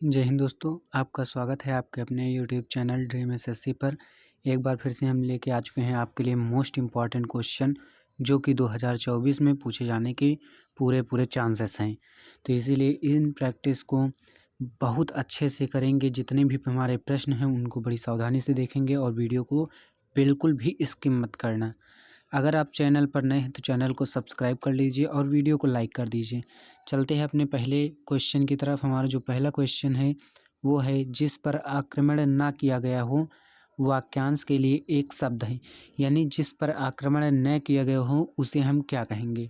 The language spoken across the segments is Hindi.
जय हिंद दोस्तों, आपका स्वागत है आपके अपने यूट्यूब चैनल ड्रीम एसएससी पर। एक बार फिर से हम लेके आ चुके हैं आपके लिए मोस्ट इम्पॉर्टेंट क्वेश्चन जो कि 2024 में पूछे जाने के पूरे चांसेस हैं। तो इसीलिए इन प्रैक्टिस को बहुत अच्छे से करेंगे। जितने भी हमारे प्रश्न हैं उनको बड़ी सावधानी से देखेंगे और वीडियो को बिल्कुल भी स्किप मत करना। अगर आप चैनल पर नए हैं तो चैनल को सब्सक्राइब कर लीजिए और वीडियो को लाइक कर दीजिए। चलते हैं अपने पहले क्वेश्चन की तरफ। हमारा जो पहला क्वेश्चन है वो है, जिस पर आक्रमण ना किया गया हो वाक्यांश के लिए एक शब्द है। यानी जिस पर आक्रमण न किया गया हो उसे हम क्या कहेंगे।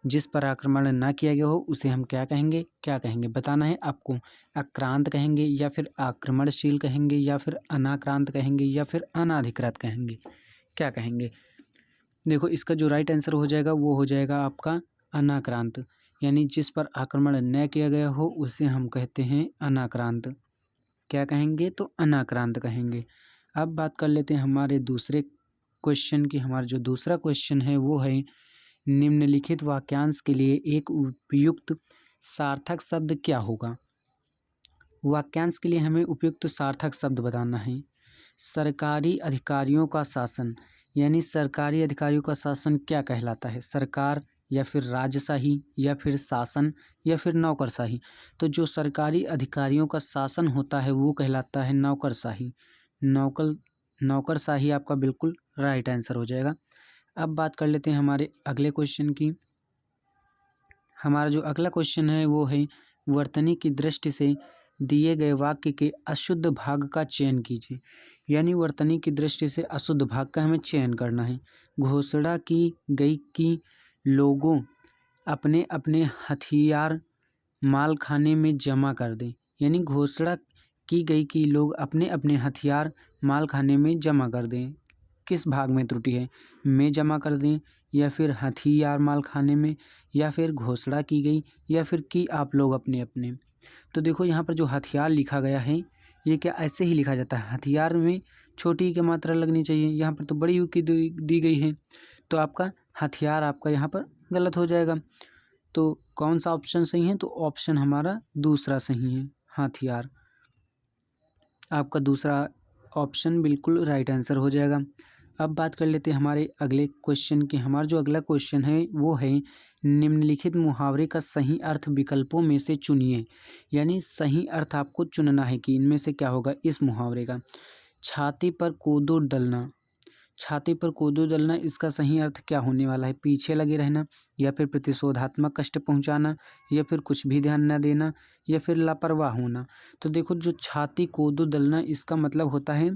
जिस पर आक्रमण ना किया गया हो उसे हम क्या कहेंगे बताना है आपको। आक्रांत कहेंगे या फिर आक्रमणशील कहेंगे या फिर अनाक्रांत कहेंगे या फिर अनाधिकृत कहेंगे, क्या कहेंगे। देखो, इसका जो राइट आंसर हो जाएगा वो हो जाएगा आपका अनाक्रांत। यानी जिस पर आक्रमण न किया गया हो उसे हम कहते हैं अनाक्रांत। क्या कहेंगे तो अनाक्रांत कहेंगे। अब बात कर लेते हैं हमारे दूसरे क्वेश्चन की। हमारा जो दूसरा क्वेश्चन है वो है, निम्नलिखित वाक्यांश के लिए एक उपयुक्त सार्थक शब्द क्या होगा। वाक्यांश के लिए हमें उपयुक्त सार्थक शब्द बताना है। सरकारी अधिकारियों का शासन, यानी सरकारी अधिकारियों का शासन क्या कहलाता है। सरकार या फिर राजशाही या फिर शासन या फिर नौकरशाही। तो जो सरकारी अधिकारियों का शासन होता है वो कहलाता है नौकरशाही। नौकरशाही आपका बिल्कुल राइट आंसर हो जाएगा। अब बात कर लेते हैं हमारे अगले क्वेश्चन की। हमारा जो अगला क्वेश्चन है वो है, वर्तनी की दृष्टि से दिए गए वाक्य के अशुद्ध भाग का चयन कीजिए। यानी वर्तनी की दृष्टि से अशुद्ध भाग का हमें चयन करना है। घोषणा की गई कि लोगों अपने अपने हथियार माल खाने में जमा कर दें। यानी घोषणा की गई कि लोग अपने अपने हथियार माल खाने में जमा कर दें। किस भाग में त्रुटि है, में जमा कर दें या फिर हथियार माल खाने में या फिर घोषणा की गई या फिर कि आप लोग अपने अपने। तो देखो, यहाँ पर जो हथियार लिखा गया है ये क्या ऐसे ही लिखा जाता है। हथियार में छोटी की मात्रा लगनी चाहिए, यहाँ पर तो बड़ी यू की दी गई है। तो आपका हथियार आपका यहाँ पर गलत हो जाएगा। तो कौन सा ऑप्शन सही है, तो ऑप्शन हमारा दूसरा सही है, हथियार। आपका दूसरा ऑप्शन बिल्कुल राइट आंसर हो जाएगा। अब बात कर लेते हैं हमारे अगले क्वेश्चन की। हमारा जो अगला क्वेश्चन है वो है, निम्नलिखित मुहावरे का सही अर्थ विकल्पों में से चुनिए। यानी सही अर्थ आपको चुनना है कि इनमें से क्या होगा इस मुहावरे का। छाती पर कोदो दलना, छाती पर कोदो दलना, इसका सही अर्थ क्या होने वाला है। पीछे लगे रहना या फिर प्रतिशोधात्मक कष्ट पहुंचाना या फिर कुछ भी ध्यान न देना या फिर लापरवाह होना। तो देखो, जो छाती कोदो दलना इसका मतलब होता है,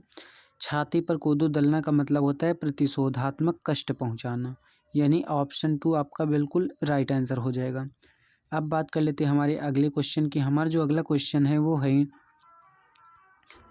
छाती पर कोदो दलना का मतलब होता है प्रतिशोधात्मक कष्ट पहुंचाना। यानी ऑप्शन 2 आपका बिल्कुल राइट आंसर हो जाएगा। अब बात कर लेते हैं हमारे अगले क्वेश्चन की। हमारा जो अगला क्वेश्चन है वो है,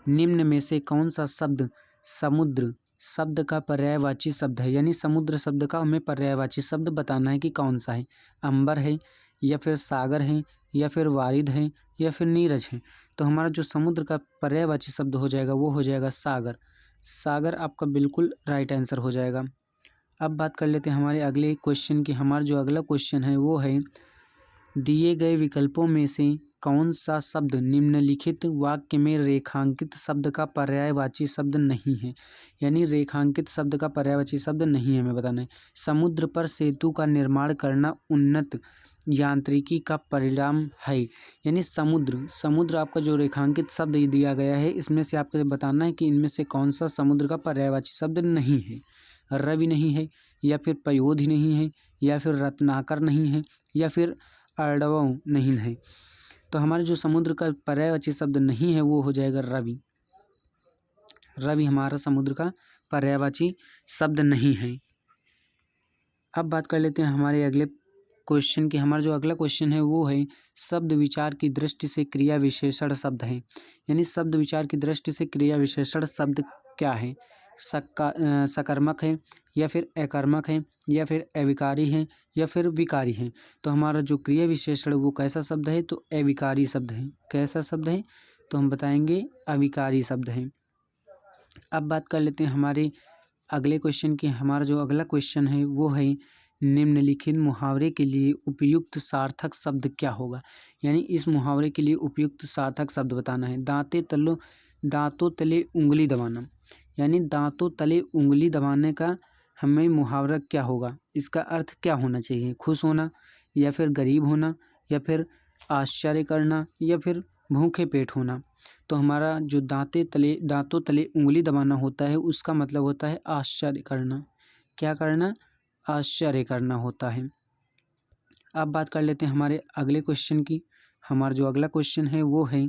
निम्न में से कौन सा शब्द समुद्र शब्द का पर्यायवाची शब्द है। यानी समुद्र शब्द का हमें पर्यायवाची शब्द बताना है कि कौन सा है। अंबर है या फिर सागर है या फिर वारिद है या फिर नीरज है। तो हमारा जो समुद्र का पर्यायवाची शब्द हो जाएगा वो हो जाएगा सागर। सागर आपका बिल्कुल राइट आंसर हो जाएगा। अब बात कर लेते हैं हमारे अगले क्वेश्चन की। हमारा जो अगला क्वेश्चन है वो है, दिए गए विकल्पों में से कौन सा शब्द निम्नलिखित वाक्य में रेखांकित शब्द का पर्यायवाची शब्द नहीं है। यानी रेखांकित शब्द का पर्यायवाची शब्द नहीं है हमें बताना है। समुद्र पर सेतु का निर्माण करना उन्नत यांत्रिकी का परिणाम है। यानी समुद्र आपका जो रेखांकित शब्द दिया गया है इसमें से आपको बताना है कि इनमें से कौन सा समुद्र का पर्यायवाची शब्द नहीं है। रवि नहीं है या फिर पयोधि नहीं है या फिर रत्नाकर नहीं है या फिर अर्णव नहीं है। तो हमारे जो समुद्र का पर्यायवाची शब्द नहीं है वो हो जाएगा रवि। रवि हमारा समुद्र का पर्यायवाची शब्द नहीं है। अब बात कर लेते हैं हमारे अगले क्वेश्चन की। हमारा जो अगला क्वेश्चन है वो है, शब्द विचार की दृष्टि से क्रिया विशेषण शब्द है। यानी शब्द विचार की दृष्टि से क्रिया विशेषण शब्द क्या है। सकर्मक है या फिर अकर्मक है या फिर अविकारी है या फिर विकारी है। तो हमारा जो क्रिया विशेषण वो कैसा शब्द है, तो अविकारी शब्द है। कैसा शब्द है, तो हम बताएंगे अविकारी शब्द है। अब बात कर लेते हैं हमारे अगले क्वेश्चन की। हमारा जो अगला क्वेश्चन है वो है, निम्नलिखित मुहावरे के लिए उपयुक्त सार्थक शब्द क्या होगा। यानी इस मुहावरे के लिए उपयुक्त सार्थक शब्द बताना है। दांतों तले उंगली दबाना, यानी दांतों तले उंगली दबाने का हमें मुहावरा क्या होगा, इसका अर्थ क्या होना चाहिए। खुश होना, या फिर गरीब होना, या फिर आश्चर्य करना, या फिर भूखे पेट होना। तो हमारा जो दांतों तले उंगली दबाना होता है उसका मतलब होता है आश्चर्य करना। क्या करना? आश्चर्य करना होता है। अब बात कर लेते हैं हमारे अगले क्वेश्चन की। हमारा जो अगला क्वेश्चन है वो है,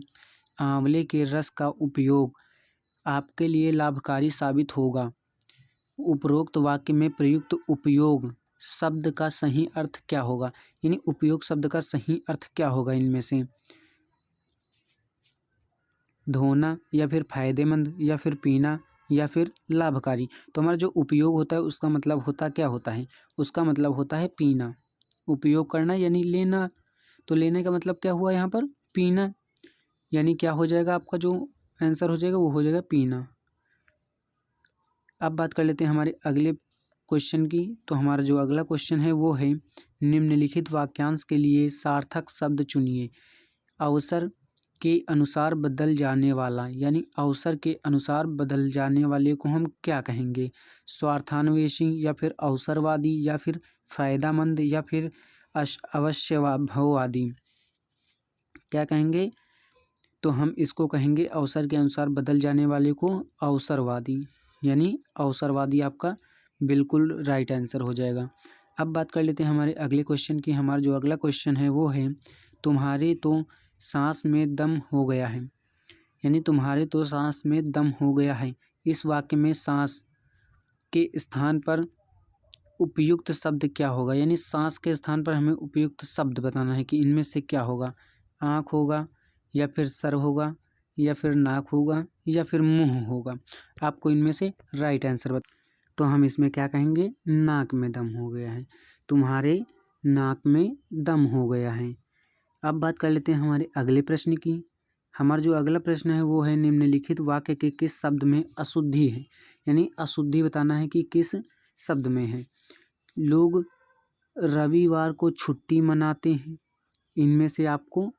आंवले के रस का उपयोग आपके लिए लाभकारी साबित होगा। उपरोक्त वाक्य में प्रयुक्त उपयोग शब्द का सही अर्थ क्या होगा। यानी उपयोग शब्द का सही अर्थ क्या होगा इनमें से। धोना, या फिर फायदेमंद, या फिर पीना, या फिर लाभकारी। तो हमारा जो उपयोग होता है उसका मतलब क्या होता है, उसका मतलब होता है पीना। उपयोग करना यानी लेना, तो लेने का मतलब क्या हुआ यहाँ पर, पीना। यानी क्या हो जाएगा, आपका जो आंसर हो जाएगा वो हो जाएगा पीना। अब बात कर लेते हैं हमारे अगले क्वेश्चन की। तो हमारा जो अगला क्वेश्चन है वो है, निम्नलिखित वाक्यांश के लिए सार्थक शब्द चुनिए। अवसर के अनुसार बदल जाने वाला, यानी अवसर के अनुसार बदल जाने वाले को हम क्या कहेंगे। स्वार्थान्वेषी, या फिर अवसरवादी, या फिर फायदामंद, या फिर अवश्यभाववादी। क्या कहेंगे, तो हम इसको कहेंगे अवसर के अनुसार बदल जाने वाले को अवसरवादी, यानी अवसरवादी आपका बिल्कुल राइट आंसर हो जाएगा। अब बात कर लेते हैं हमारे अगले क्वेश्चन की। हमारा जो अगला क्वेश्चन है वो है, तुम्हारे तो सांस में दम हो गया है। यानी तुम्हारे तो सांस में दम हो गया है। इस वाक्य में सांस के स्थान पर उपयुक्त शब्द क्या होगा। यानी सांस के स्थान पर हमें उपयुक्त शब्द बताना है कि इनमें से क्या होगा। आँख होगा, या फिर सर होगा, या फिर नाक होगा, या फिर मुंह होगा। आपको इनमें से राइट आंसर बता। तो हम इसमें क्या कहेंगे, नाक में दम हो गया है। तुम्हारे नाक में दम हो गया है। अब बात कर लेते हैं हमारे अगले प्रश्न की। हमारा जो अगला प्रश्न है वो है, निम्नलिखित वाक्य के किस शब्द में अशुद्धि है। यानी अशुद्धि बताना है कि किस शब्द में है। लोग रविवार को छुट्टी मनाते हैं। इनमें से आपको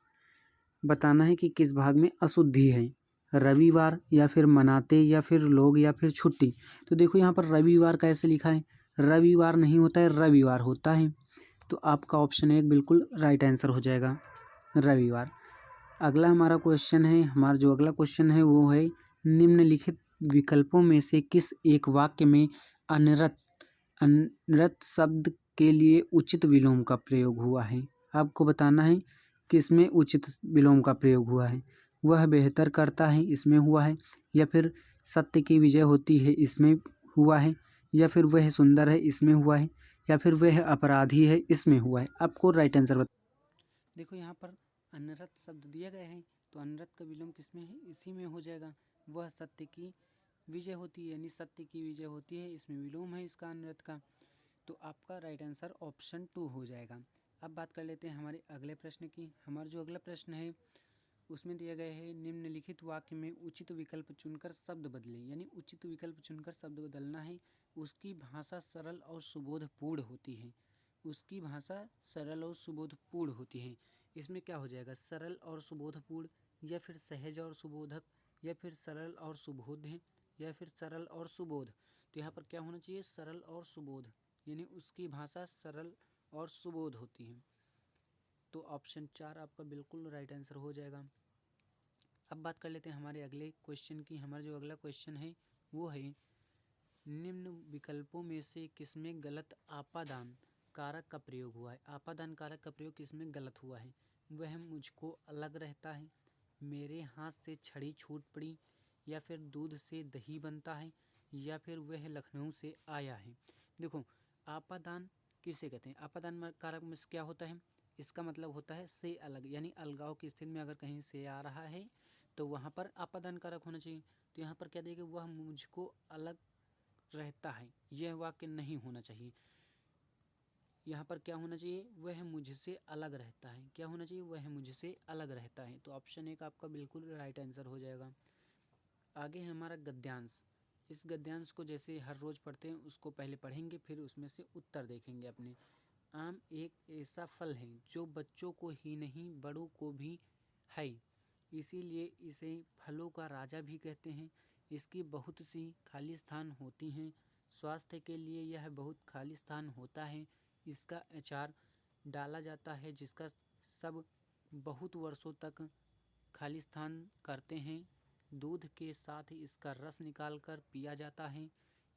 बताना है कि किस भाग में अशुद्धि है। रविवार, या फिर मनाते, या फिर लोग, या फिर छुट्टी। तो देखो यहाँ पर रविवार कैसे लिखा है, रविवार नहीं होता है, रविवार होता है। तो आपका ऑप्शन 1 बिल्कुल राइट आंसर हो जाएगा, रविवार। अगला हमारा क्वेश्चन है, हमारा जो अगला क्वेश्चन है वो है, निम्नलिखित विकल्पों में से किस एक वाक्य में अनरत शब्द के लिए उचित विलोम का प्रयोग हुआ है। आपको बताना है किसमें उचित विलोम का प्रयोग हुआ है। वह बेहतर करता है, इसमें हुआ है, या फिर सत्य की विजय होती है, इसमें हुआ है, या फिर वह सुंदर है, इसमें हुआ है, या फिर वह अपराधी है, इसमें हुआ है। आपको राइट आंसर बता। देखो यहाँ पर अनरत शब्द दिया गया है, तो अनरत का विलोम किसमें है, इसी में हो जाएगा। वह सत्य की विजय होती है, यानी सत्य की विजय होती है, इसमें विलोम है इसका अनरत का। तो आपका राइट आंसर ऑप्शन 2 हो जाएगा। अब बात कर लेते हैं हमारे अगले प्रश्न की। हमारा जो अगला प्रश्न है उसमें दिया गया है, निम्नलिखित वाक्य में उचित विकल्प चुनकर शब्द बदलें। यानी उचित विकल्प चुनकर शब्द बदलना है। उसकी भाषा सरल और सुबोधपूर्ण होती है। उसकी भाषा सरल और सुबोधपूर्ण होती है। इसमें क्या हो जाएगा, सरल और सुबोधपूर्ण, या फिर सहज और सुबोधक, या फिर सरल और सुबोध है, या फिर सरल और सुबोध। तो यहाँ पर क्या होना चाहिए, सरल और सुबोध, यानी उसकी भाषा सरल और सुबोध होती है। तो ऑप्शन 4 आपका बिल्कुल राइट आंसर हो जाएगा। अब बात कर लेते हैं हमारे अगले क्वेश्चन की। हमारा जो अगला क्वेश्चन है वो है, निम्न विकल्पों में से किसमें गलत आपादान कारक का प्रयोग हुआ है। आपादान कारक का प्रयोग किसमें गलत हुआ है। वह मुझको अलग रहता है, मेरे हाथ से छड़ी छूट पड़ी, या फिर दूध से दही बनता है, या फिर वह लखनऊ से आया है। देखो आपादान किसे कहते हैं, आपादान कारक में क्या होता है, इसका मतलब होता है से अलग, यानी अलगाव की स्थिति में अगर कहीं से आ रहा है तो वहाँ पर आपादान कारक होना चाहिए। तो यहाँ पर क्या देगा, वह मुझको अलग रहता है, यह वाक्य नहीं होना चाहिए। यहाँ पर क्या होना चाहिए, वह मुझसे अलग रहता है। क्या होना चाहिए, वह मुझसे अलग रहता है। तो ऑप्शन 1 आपका बिल्कुल राइट आंसर हो जाएगा। आगे है हमारा गद्यांश। इस गद्यांश को जैसे हर रोज़ पढ़ते हैं उसको पहले पढ़ेंगे, फिर उसमें से उत्तर देखेंगे अपने। आम एक ऐसा फल है जो बच्चों को ही नहीं बड़ों को भी है, इसीलिए इसे फलों का राजा भी कहते हैं। इसकी बहुत सी खाली स्थान होती हैं, स्वास्थ्य के लिए यह बहुत खाली स्थान होता है। इसका अचार डाला जाता है जिसका सब बहुत वर्षों तक खाली स्थान करते हैं। दूध के साथ इसका रस निकालकर पिया जाता है।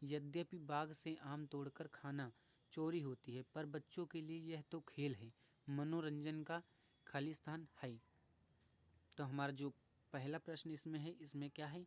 यद्यपि बाग से आम तोड़कर खाना चोरी होती है, पर बच्चों के लिए यह तो खेल है, मनोरंजन का खाली स्थान है। तो हमारा जो पहला प्रश्न इसमें है, इसमें क्या है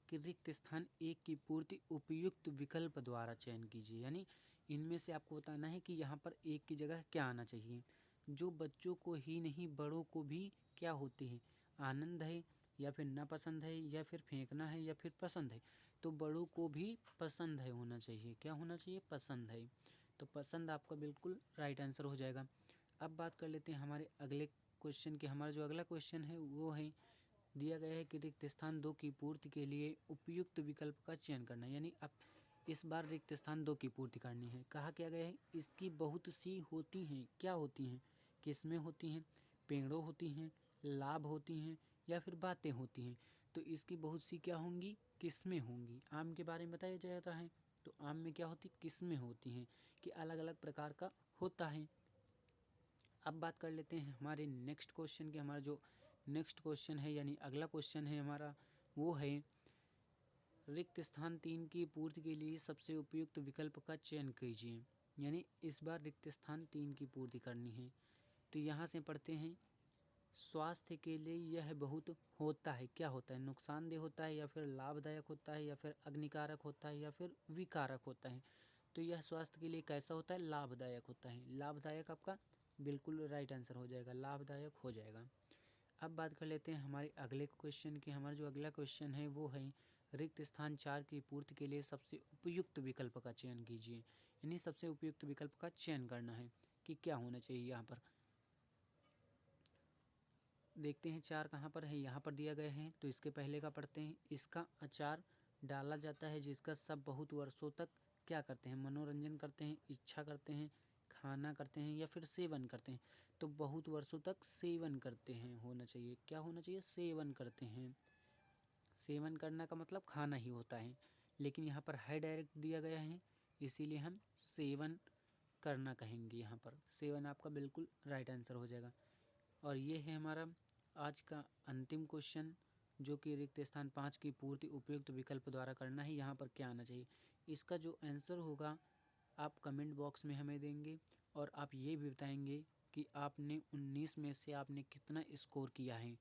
कि रिक्त स्थान एक की पूर्ति उपयुक्त विकल्प द्वारा चयन कीजिए। यानी इनमें से आपको बताना है कि यहाँ पर एक की जगह क्या आना चाहिए। जो बच्चों को ही नहीं बड़ों को भी क्या होती है, आनंद है, या फिर नापसंद है, या फिर फेंकना है, या फिर पसंद है। तो बड़ों को भी पसंद है होना चाहिए। क्या होना चाहिए? पसंद है। तो पसंद आपका बिल्कुल राइट आंसर हो जाएगा। अब बात कर लेते हैं हमारे अगले क्वेश्चन की। हमारा जो अगला क्वेश्चन है वो है, दिया गया है कि रिक्त स्थान 2 की पूर्ति के लिए उपयुक्त विकल्प का चयन करना। यानी अब इस बार रिक्त स्थान 2 की पूर्ति करनी है। कहा क्या गया है, इसकी बहुत सी होती हैं। क्या होती हैं? किस्में होती हैं, पेड़ों होती हैं, लाभ होती हैं, या फिर बातें होती हैं। तो इसकी बहुत सी क्या होंगी? किस्में होंगी। आम के बारे में बताया जाता है तो आम में क्या होती? किस्में होती हैं कि अलग अलग प्रकार का होता है। अब बात कर लेते हैं हमारे नेक्स्ट क्वेश्चन की। हमारा जो नेक्स्ट क्वेश्चन है यानी अगला क्वेश्चन है हमारा, वो है रिक्त स्थान 3 की पूर्ति के लिए सबसे उपयुक्त विकल्प का चयन कीजिए। यानी इस बार रिक्त स्थान 3 की पूर्ति करनी है। तो यहाँ से पढ़ते हैं, स्वास्थ्य के लिए यह बहुत होता है। क्या होता है? नुकसानदेह होता है, या फिर लाभदायक होता है, या फिर अग्निकारक होता है, या फिर विकारक होता है। तो यह स्वास्थ्य के लिए कैसा होता है? लाभदायक होता है। लाभदायक आपका बिल्कुल राइट आंसर हो जाएगा, लाभदायक हो जाएगा। अब बात कर लेते हैं हमारे अगले क्वेश्चन की। हमारा जो अगला क्वेश्चन है वो है, रिक्त स्थान 4 की पूर्ति के लिए सबसे उपयुक्त विकल्प का चयन कीजिए। यानी सबसे उपयुक्त विकल्प का चयन करना है कि क्या होना चाहिए। यहाँ पर देखते हैं 4 कहाँ पर है, यहाँ पर दिया गया है। तो इसके पहले का पढ़ते हैं, इसका अचार डाला जाता है जिसका सब बहुत वर्षों तक क्या करते हैं? मनोरंजन करते हैं, इच्छा करते हैं, खाना करते हैं, या फिर सेवन करते हैं। तो बहुत वर्षों तक सेवन करते हैं होना चाहिए। क्या होना चाहिए? सेवन करते हैं। सेवन करना का मतलब खाना ही होता है, लेकिन यहाँ पर है डायरेक्ट दिया गया है, इसीलिए हम सेवन करना कहेंगे। यहाँ पर सेवन आपका बिल्कुल राइट आंसर हो जाएगा। और ये है हमारा आज का अंतिम क्वेश्चन, जो कि रिक्त स्थान 5 की पूर्ति उपयुक्त विकल्प द्वारा करना है। यहाँ पर क्या आना चाहिए? इसका जो आंसर होगा आप कमेंट बॉक्स में हमें देंगे, और आप ये भी बताएंगे कि आपने 19 में से आपने कितना स्कोर किया है।